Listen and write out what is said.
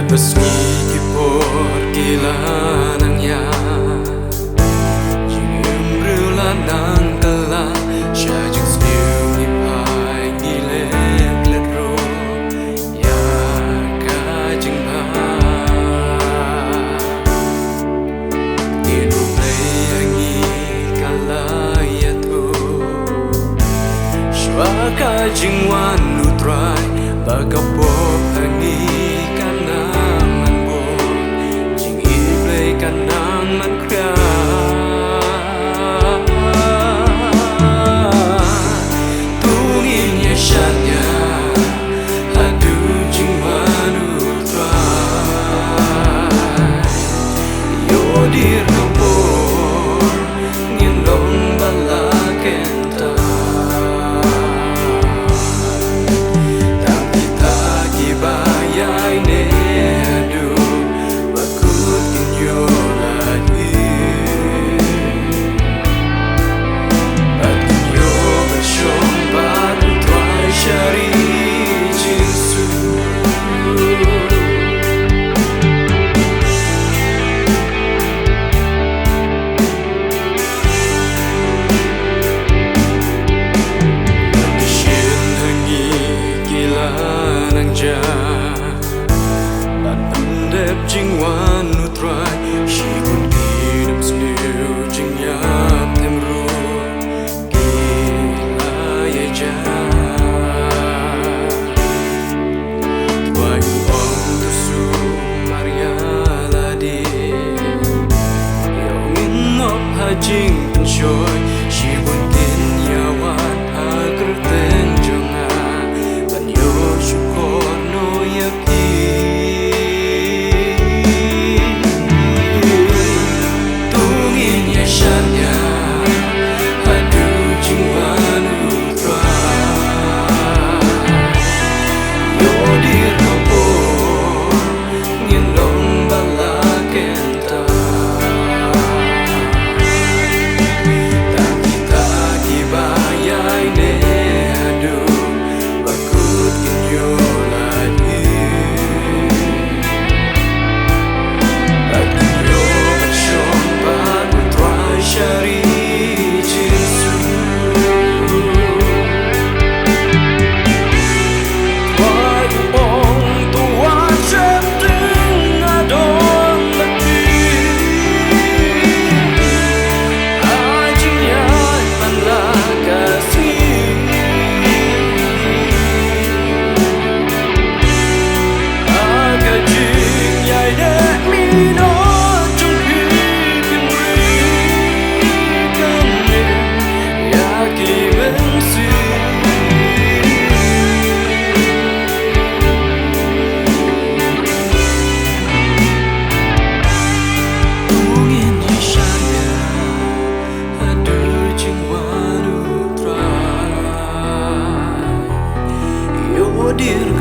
Meski kilanangnya Jingim rulanang telah Syajik senyum ipai ngilek ledro Ya kajing Inu playangi kalaya tu Shwa kajing wan nutrai Bagapop hangi kanang man kya tungin ya shanya hadu jing manu try yo dir kapor ngin long balakenta tang kita gibayai ne Jing wan nutrai Shi kun kidam sliu jing yap temru Gila ye ja Tuai uang tusu Maria ladi Yongin ngop hajing penshoy Shi kun kin yawan agar tenjonga Banyo syukor no yaki Dear